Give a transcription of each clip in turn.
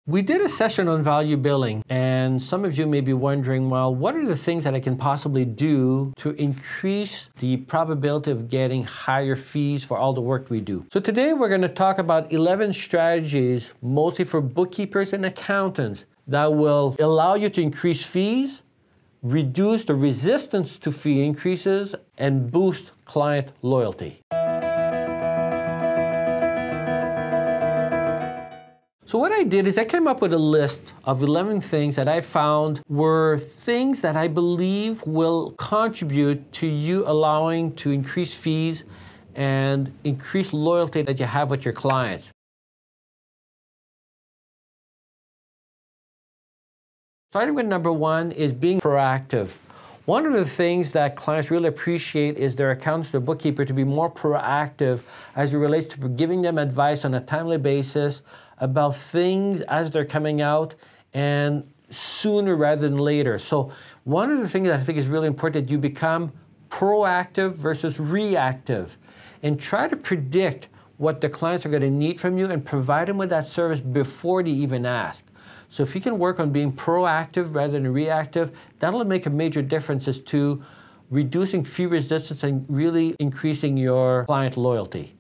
We did a session on value billing, and some of you may be wondering, well, what are the things that I can possibly do to increase the probability of getting higher fees for all the work we do? So today we're going to talk about 11 strategies, mostly for bookkeepers and accountants, that will allow you to increase fees, reduce the resistance to fee increases, and boost client loyalty. So what I did is I came up with a list of 11 things that I found were things that I believe will contribute to you allowing to increase fees and increase loyalty that you have with your clients. Starting with number one is being proactive. One of the things that clients really appreciate is their accountants, their bookkeeper, to be more proactive as it relates to giving them advice on a timely basis about things as they're coming out and sooner rather than later. So one of the things that I think is really important that you become proactive versus reactive and try to predict what the clients are going to need from you and provide them with that service before they even ask. So if you can work on being proactive rather than reactive, that'll make a major difference as to reducing fee resistance and really increasing your client loyalty.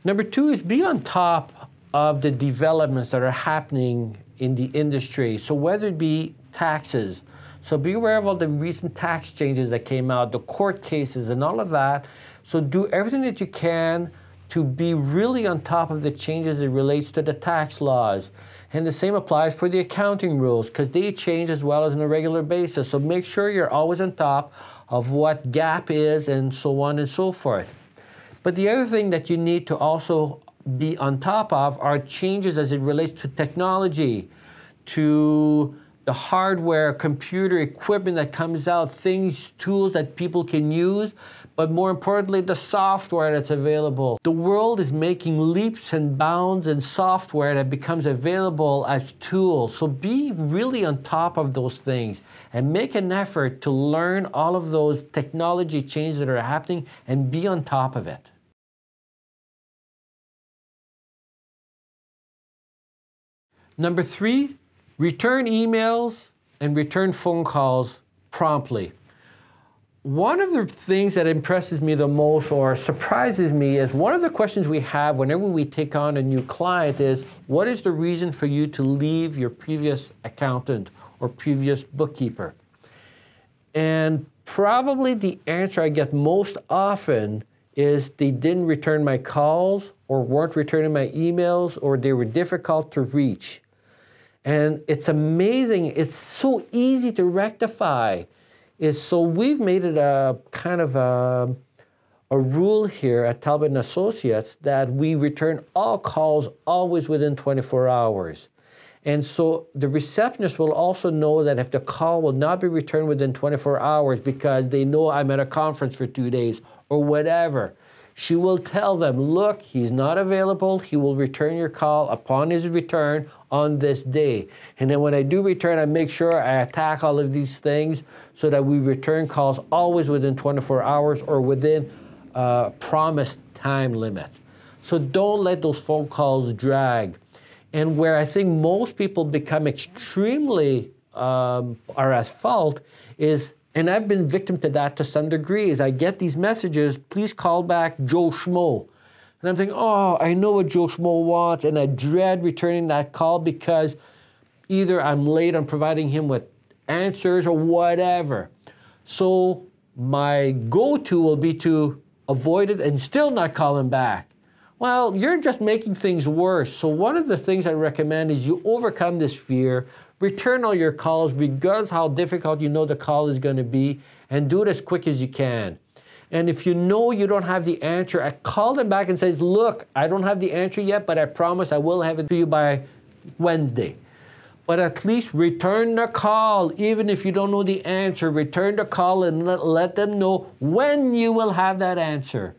Number two is be on top of the developments that are happening in the industry. So whether it be taxes, so be aware of all the recent tax changes that came out, the court cases and all of that. So do everything that you can to be really on top of the changes that relates to the tax laws. And the same applies for the accounting rules because they change as well as on a regular basis. So make sure you're always on top of what GAAP is and so on and so forth. But the other thing that you need to also be on top of are changes as it relates to technology, to the hardware, computer equipment that comes out, things, tools that people can use, but more importantly, the software that's available. The world is making leaps and bounds in software that becomes available as tools. So be really on top of those things and make an effort to learn all of those technology changes that are happening and be on top of it. Number three, return emails and return phone calls promptly. One of the things that impresses me the most or surprises me is one of the questions we have whenever we take on a new client is, what is the reason for you to leave your previous accountant or previous bookkeeper? And probably the answer I get most often is they didn't return my calls or weren't returning my emails or they were difficult to reach. And it's amazing, it's so easy to rectify. So we've made it a kind of a rule here at Talbot & Associates that we return all calls always within 24 hours. And so the receptionist will also know that if the call will not be returned within 24 hours because they know I'm at a conference for 2 days or whatever, she will tell them, look, he's not available. He will return your call upon his return on this day. And then when I do return, I make sure I attack all of these things so that we return calls always within 24 hours or within promised time limit. So don't let those phone calls drag. And where I think most people become extremely are at fault is, and I've been victim to that to some degree, is I get these messages, please call back Joe Schmo. And I'm thinking, oh, I know what Joe Schmo wants, and I dread returning that call because either I'm late on providing him with answers or whatever. So my go-to will be to avoid it and still not call him back. Well, you're just making things worse. So one of the things I recommend is you overcome this fear, return all your calls regardless how difficult you know the call is going to be, and do it as quick as you can. And if you know you don't have the answer, I call them back and says, look, I don't have the answer yet, but I promise I will have it to you by Wednesday. But at least return the call. Even if you don't know the answer, return the call and let them know when you will have that answer.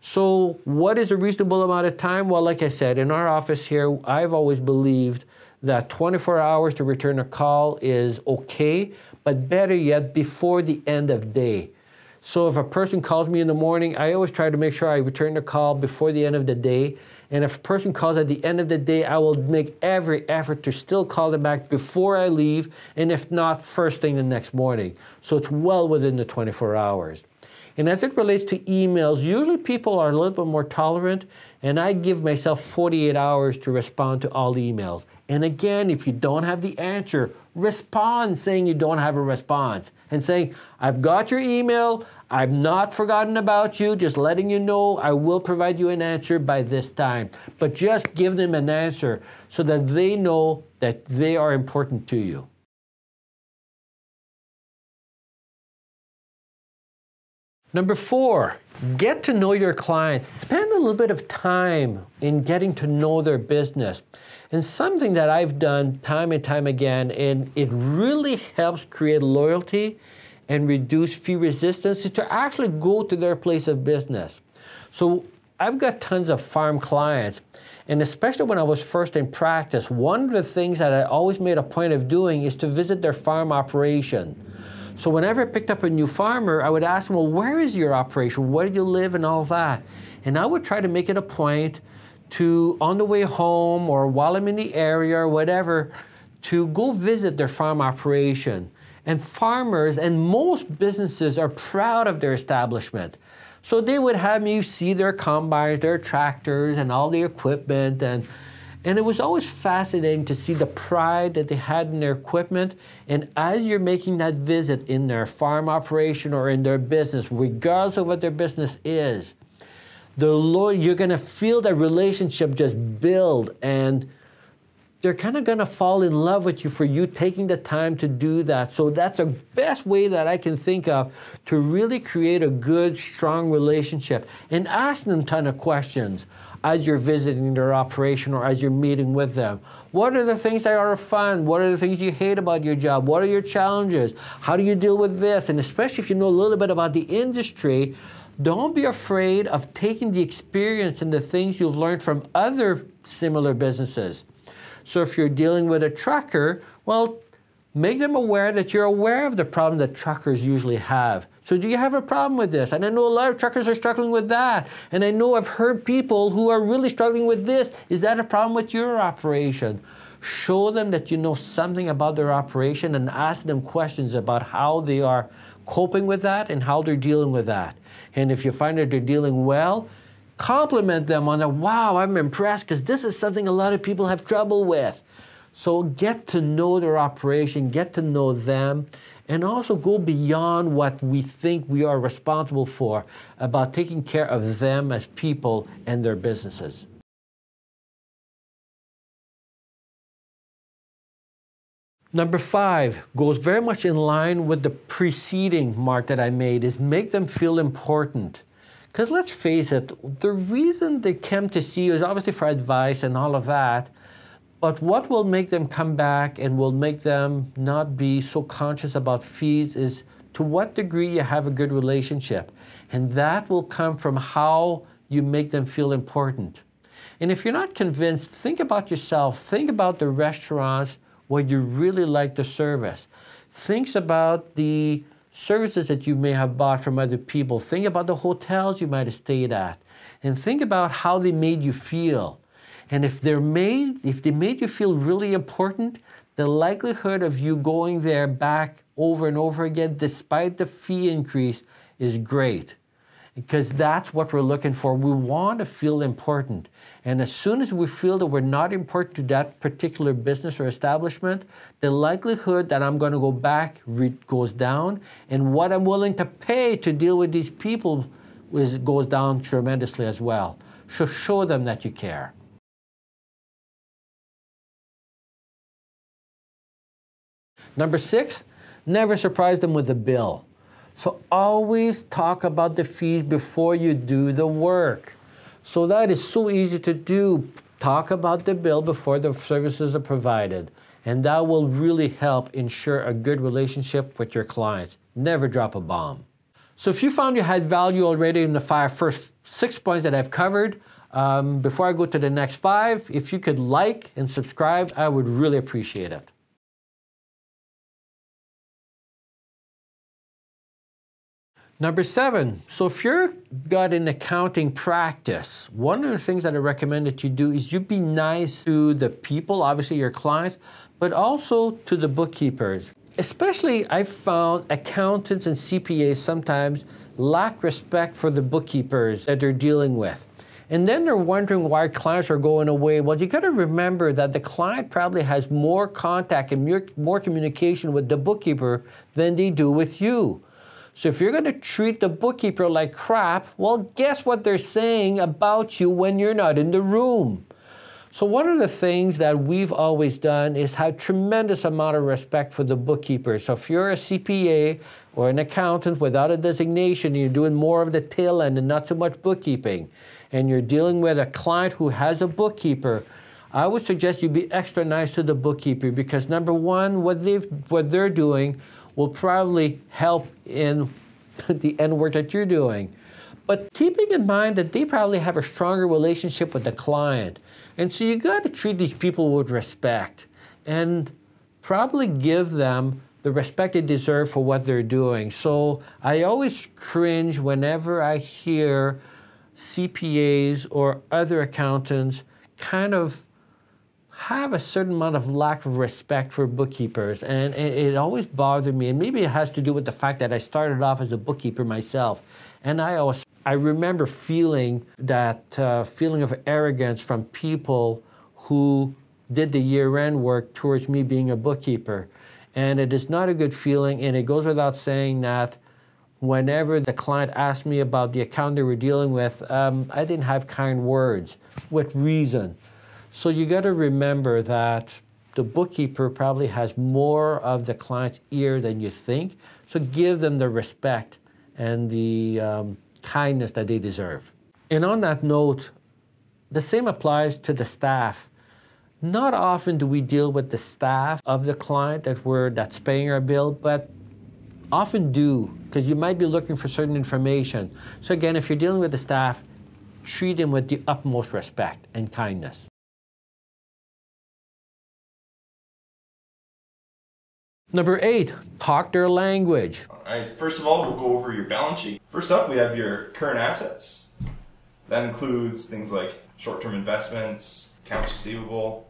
So what is a reasonable amount of time? Well, like I said, in our office here, I've always believed that 24 hours to return a call is okay, but better yet, before the end of day. So if a person calls me in the morning, I always try to make sure I return the call before the end of the day. And if a person calls at the end of the day, I will make every effort to still call them back before I leave, and if not, first thing the next morning. So it's well within the 24 hours. And as it relates to emails, usually people are a little bit more tolerant, and I give myself 48 hours to respond to all the emails. And again, if you don't have the answer, respond saying you don't have a response and saying, I've got your email, I've not forgotten about you, just letting you know I will provide you an answer by this time. But just give them an answer so that they know that they are important to you. Number 4, get to know your clients. Spend a little bit of time in getting to know their business. And something that I've done time and time again, and it really helps create loyalty and reduce fee resistance, is to actually go to their place of business. So I've got tons of farm clients, and especially when I was first in practice, one of the things that I always made a point of doing is to visit their farm operation. So whenever I picked up a new farmer, I would ask them, well, where is your operation? Where do you live and all that? And I would try to make it a point to, on the way home or while I'm in the area or whatever, to go visit their farm operation. And farmers and most businesses are proud of their establishment. So they would have me see their combines, their tractors, and all the equipment. And it was always fascinating to see the pride that they had in their equipment. And as you're making that visit in their farm operation or in their business, regardless of what their business is, you're going to feel that relationship just build, and they're kind of going to fall in love with you for you taking the time to do that. So that's the best way that I can think of to really create a good, strong relationship, and ask them a ton of questions as you're visiting their operation or as you're meeting with them. What are the things that are fun? What are the things you hate about your job? What are your challenges? How do you deal with this? And especially if you know a little bit about the industry, don't be afraid of taking the experience and the things you've learned from other similar businesses. So if you're dealing with a trucker, well, make them aware that you're aware of the problem that truckers usually have. So do you have a problem with this? And I know a lot of truckers are struggling with that. And I know I've heard people who are really struggling with this. Is that a problem with your operation? Show them that you know something about their operation and ask them questions about how they are coping with that and how they're dealing with that. And if you find that they're dealing well, compliment them on that. Wow, I'm impressed because this is something a lot of people have trouble with. So get to know their operation, get to know them, and also go beyond what we think we are responsible for about taking care of them as people and their businesses. Number 5 goes very much in line with the preceding mark that I made, is make them feel important. Because let's face it, the reason they come to see you is obviously for advice and all of that, but what will make them come back and will make them not be so conscious about fees is to what degree you have a good relationship. And that will come from how you make them feel important. And if you're not convinced, think about yourself. Think about the restaurants where you really like the service. Think about the services that you may have bought from other people. Think about the hotels you might have stayed at. And think about how they made you feel. And if they made you feel really important, the likelihood of you going there back over and over again, despite the fee increase, is great. Because that's what we're looking for. We want to feel important. And as soon as we feel that we're not important to that particular business or establishment, the likelihood that I'm going to go back goes down. And what I'm willing to pay to deal with these people goes down tremendously as well. So show them that you care. Number 6, never surprise them with a bill. So always talk about the fees before you do the work. So that is so easy to do. Talk about the bill before the services are provided. And that will really help ensure a good relationship with your clients. Never drop a bomb. So if you found you had value already in the first 6 points that I've covered, before I go to the next 5, if you could like and subscribe, I would really appreciate it. Number 7, so if you've got an accounting practice, one of the things that I recommend that you do is you be nice to the people, obviously your clients, but also to the bookkeepers. Especially I've found accountants and CPAs sometimes lack respect for the bookkeepers that they're dealing with. And then they're wondering why clients are going away. Well, you got to remember that the client probably has more contact and more communication with the bookkeeper than they do with you. So if you're going to treat the bookkeeper like crap, well, guess what they're saying about you when you're not in the room. So one of the things that we've always done is have tremendous amount of respect for the bookkeeper. So if you're a CPA or an accountant without a designation, you're doing more of the tail end and not so much bookkeeping, and you're dealing with a client who has a bookkeeper, I would suggest you be extra nice to the bookkeeper because number one, what they're doing will probably help in the end work that you're doing. But keeping in mind that they probably have a stronger relationship with the client. And so you got to treat these people with respect and probably give them the respect they deserve for what they're doing. So I always cringe whenever I hear CPAs or other accountants kind of have a certain amount of lack of respect for bookkeepers, and it always bothered me. And maybe it has to do with the fact that I started off as a bookkeeper myself, and I remember feeling that feeling of arrogance from people who did the year-end work towards me being a bookkeeper, and it is not a good feeling. And it goes without saying that whenever the client asked me about the account they were dealing with, I didn't have kind words with reason. So you got to remember that the bookkeeper probably has more of the client's ear than you think. So give them the respect and the kindness that they deserve. And on that note, the same applies to the staff. Not often do we deal with the staff of the client that's paying our bill, but often do, because you might be looking for certain information. So again, if you're dealing with the staff, treat them with the utmost respect and kindness. Number 8, talk their language. All right, first of all, we'll go over your balance sheet. First up, we have your current assets. That includes things like short-term investments, accounts receivable.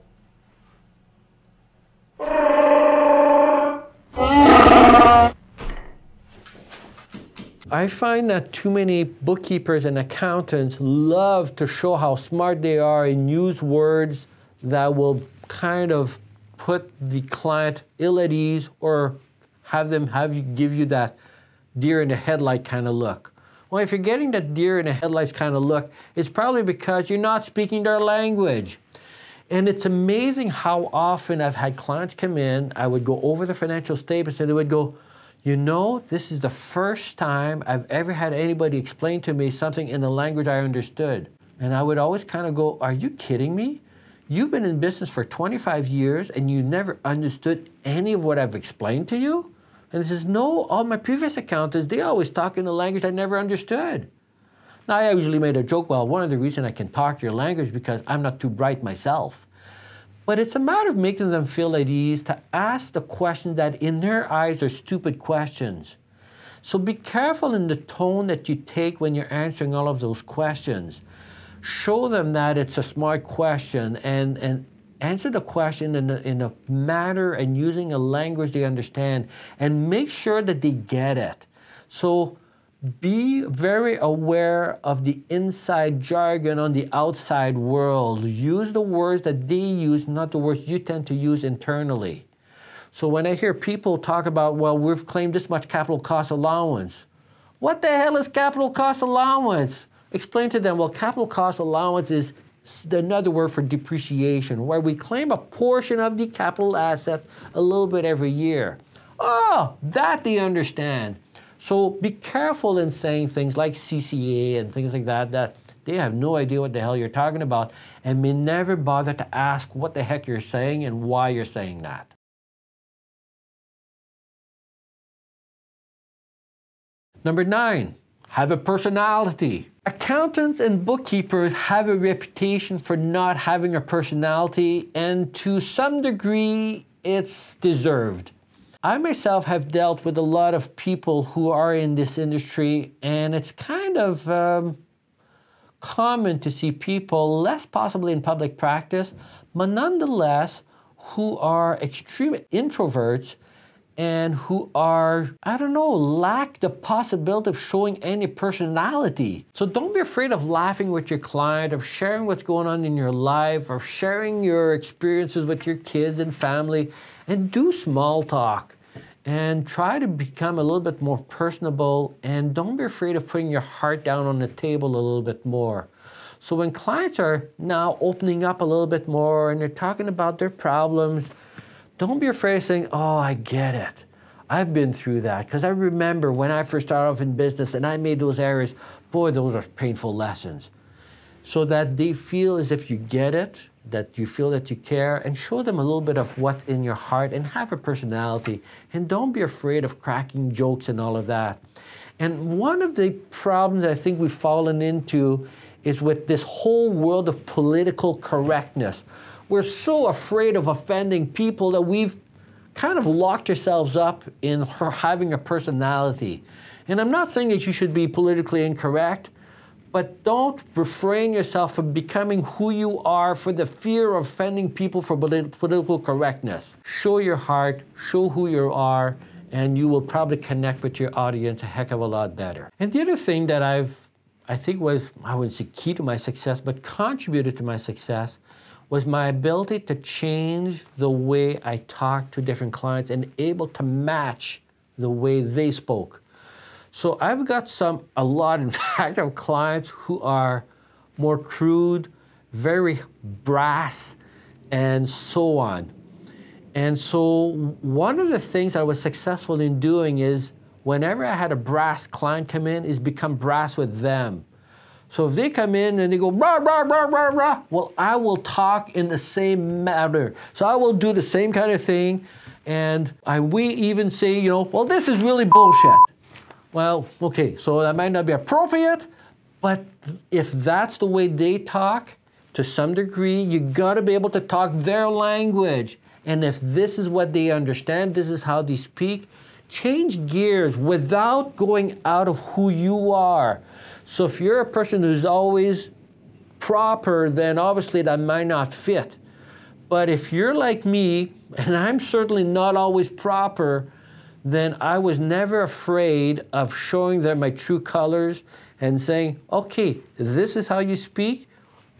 I find that too many bookkeepers and accountants love to show how smart they are and use words that will kind of put the client ill at ease or give you that deer in the headlight kind of look. Well, if you're getting that deer in the headlights kind of look, it's probably because you're not speaking their language. And it's amazing how often I've had clients come in, I would go over the financial statements and they would go, you know, this is the first time I've ever had anybody explain to me something in a language I understood. And I would always kind of go, are you kidding me? You've been in business for 25 years and you never understood any of what I've explained to you? And he says, no, all my previous accountants, they always talk in a language I never understood. Now, I usually made a joke, well, one of the reasons I can talk your language because I'm not too bright myself. But it's a matter of making them feel at ease to ask the questions that in their eyes are stupid questions. So be careful in the tone that you take when you're answering all of those questions. Show them that it's a smart question and answer the question in a manner and using a language they understand, and make sure that they get it. So be very aware of the inside jargon on the outside world. Use the words that they use, not the words you tend to use internally. So when I hear people talk about, well, we've claimed this much capital cost allowance. What the hell is capital cost allowance? Explain to them, well, capital cost allowance is another word for depreciation, where we claim a portion of the capital assets a little bit every year. Oh, that they understand. So be careful in saying things like CCA and things like that, that they have no idea what the hell you're talking about and may never bother to ask what the heck you're saying and why you're saying that. Number 9, have a personality. Accountants and bookkeepers have a reputation for not having a personality, and to some degree, it's deserved. I myself have dealt with a lot of people who are in this industry, and it's kind of common to see people, less possibly in public practice, but nonetheless, who are extreme introverts and who are, I don't know, lack the possibility of showing any personality. So don't be afraid of laughing with your client, of sharing what's going on in your life, of sharing your experiences with your kids and family, and do small talk. And try to become a little bit more personable, and don't be afraid of putting your heart down on the table a little bit more. So when clients are now opening up a little bit more and they're talking about their problems, don't be afraid of saying, oh, I get it. I've been through that. Because I remember when I first started off in business and I made those errors, boy, those are painful lessons. So that they feel as if you get it, that you feel that you care, and show them a little bit of what's in your heart and have a personality. And don't be afraid of cracking jokes and all of that. And one of the problems I think we've fallen into is with this whole world of political correctness. We're so afraid of offending people that we've kind of locked ourselves up in having a personality. And I'm not saying that you should be politically incorrect, but don't refrain yourself from becoming who you are for the fear of offending people for political correctness. Show your heart, show who you are, and you will probably connect with your audience a heck of a lot better. And the other thing that I think was, I wouldn't say key to my success, but contributed to my success, was my ability to change the way I talked to different clients and able to match the way they spoke. So I've got a lot in fact, of clients who are more crude, very brass, and so on. And so one of the things I was successful in doing is whenever I had a brass client come in, is become brass with them. So if they come in and they go, rah, rah, rah, rah, rah, well, I will talk in the same manner. So I will do the same kind of thing. And we even say, well, this is really bullshit. Well, okay, so that might not be appropriate, but if that's the way they talk, to some degree, you gotta be able to talk their language. And if this is what they understand, this is how they speak, change gears without going out of who you are. So if you're a person who's always proper, then obviously that might not fit. But if you're like me, and I'm certainly not always proper, then I was never afraid of showing them my true colors and saying, okay, this is how you speak.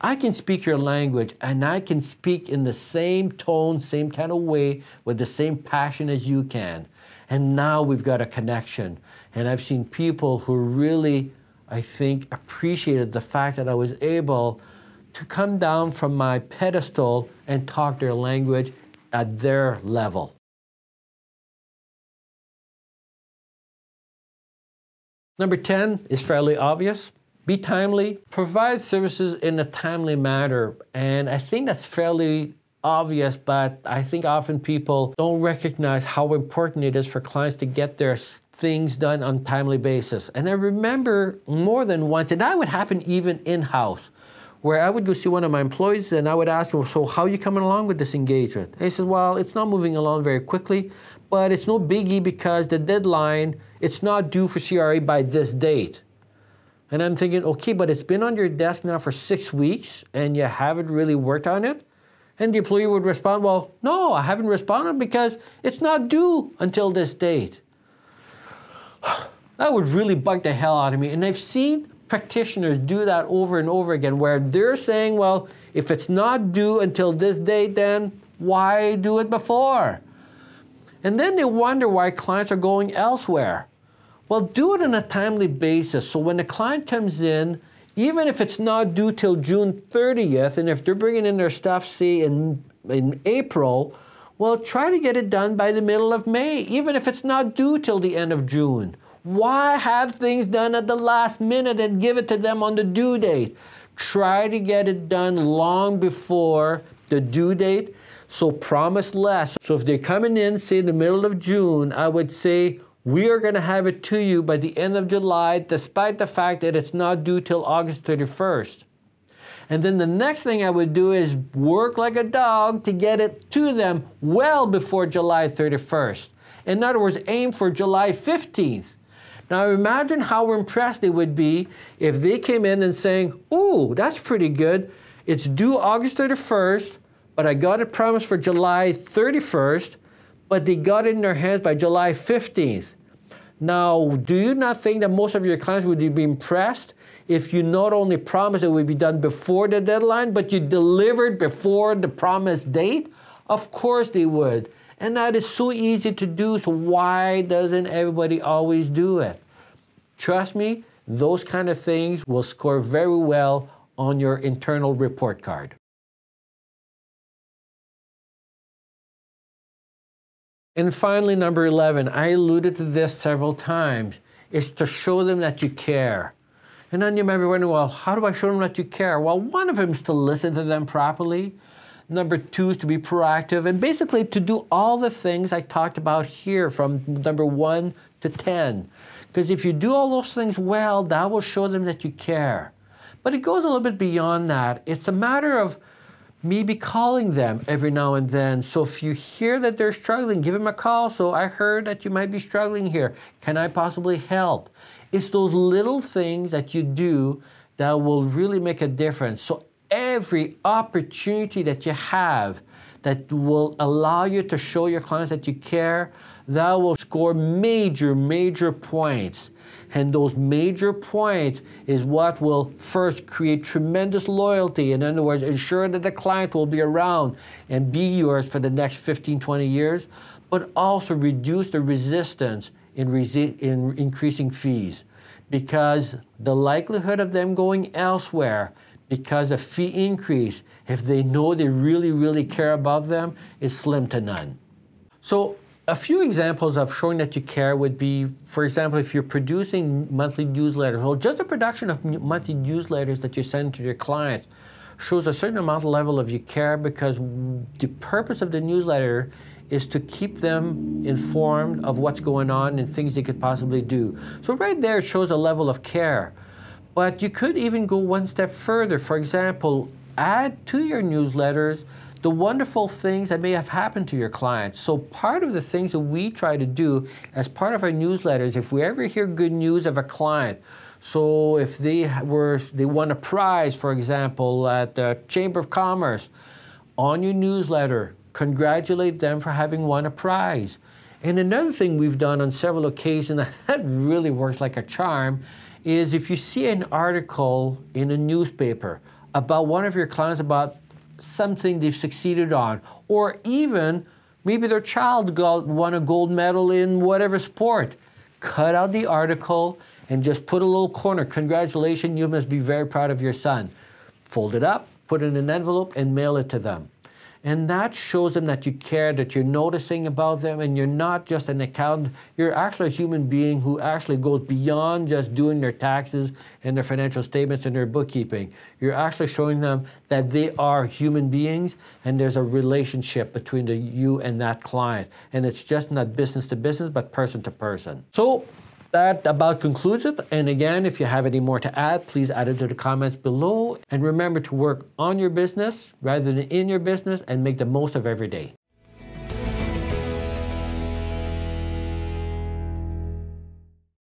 I can speak your language, and I can speak in the same tone, same kind of way, with the same passion as you can. And now we've got a connection. And I've seen people who really, I think, appreciated the fact that I was able to come down from my pedestal and talk their language at their level. Number 10 is fairly obvious. Be timely. Provide services in a timely manner. And I think that's fairly obvious, but I think often people don't recognize how important it is for clients to get their things done on a timely basis. And I remember more than once, and that would happen even in-house, where I would go see one of my employees and I would ask him, so how are you coming along with this engagement? And he says, well, it's not moving along very quickly, but it's no biggie because the deadline, it's not due for CRA by this date. And I'm thinking, okay, but it's been on your desk now for 6 weeks and you haven't really worked on it? And the employee would respond, well, no, I haven't responded because it's not due until this date. That would really bug the hell out of me. And I've seen practitioners do that over and over again, where they're saying, well, if it's not due until this date, then why do it before? And then they wonder why clients are going elsewhere. Well, do it on a timely basis. So when the client comes in, even if it's not due till June 30th, and if they're bringing in their stuff, say, in April, well, try to get it done by the middle of May, even if it's not due till the end of June. Why have things done at the last minute and give it to them on the due date? Try to get it done long before the due date, so promise less. So if they're coming in, say, in the middle of June, I would say, we are going to have it to you by the end of July, despite the fact that it's not due till August 31st. And then the next thing I would do is work like a dog to get it to them well before July 31st. In other words, aim for July 15th. Now imagine how impressed they would be if they came in and saying, ooh, that's pretty good. It's due August 31st, but I got it promised for July 31st, but they got it in their hands by July 15th. Now, do you not think that most of your clients would be impressed if you not only promised it would be done before the deadline, but you delivered before the promised date? Of course they would. And that is so easy to do, so why doesn't everybody always do it? Trust me, those kind of things will score very well on your internal report card. And finally, number 11, I alluded to this several times, is to show them that you care. And then you might be wondering, well, how do I show them that you care? Well, one of them is to listen to them properly. Number 2 is to be proactive, and basically to do all the things I talked about here from number 1 to 10. Because if you do all those things well, that will show them that you care. But it goes a little bit beyond that. It's a matter of maybe calling them every now and then. So if you hear that they're struggling, give them a call. So I heard that you might be struggling here. Can I possibly help? It's those little things that you do that will really make a difference. So every opportunity that you have that will allow you to show your clients that you care, that will score major points. And those major points is what will first create tremendous loyalty. In other words, ensure that the client will be around and be yours for the next 15, 20 years, but also reduce the resistance in increasing fees. Because the likelihood of them going elsewhere because of fee increase, if they know they really care about them, is slim to none. So a few examples of showing that you care would be, for example, if you're producing monthly newsletters, well, just the production of monthly newsletters that you send to your clients shows a certain amount of level of you care, because the purpose of the newsletter is to keep them informed of what's going on and things they could possibly do. So right there it shows a level of care. But you could even go one step further. For example, add to your newsletters the wonderful things that may have happened to your clients. So part of the things that we try to do as part of our newsletters, if we ever hear good news of a client, so if they won a prize, for example, at the Chamber of Commerce, on your newsletter, congratulate them for having won a prize. And another thing we've done on several occasions that really works like a charm is if you see an article in a newspaper about one of your clients about something they've succeeded on, or even maybe their child won a gold medal in whatever sport, cut out the article and just put a little corner, congratulations, you must be very proud of your son. Fold it up, put it in an envelope, and mail it to them. And that shows them that you care, that you're noticing about them, and you're not just an accountant. You're actually a human being who actually goes beyond just doing their taxes and their financial statements and their bookkeeping. You're actually showing them that they are human beings, and there's a relationship between you and that client. And it's just not business to business, but person to person. So that about concludes it. And again, if you have any more to add, please add it to the comments below. And remember to work on your business rather than in your business, and make the most of every day.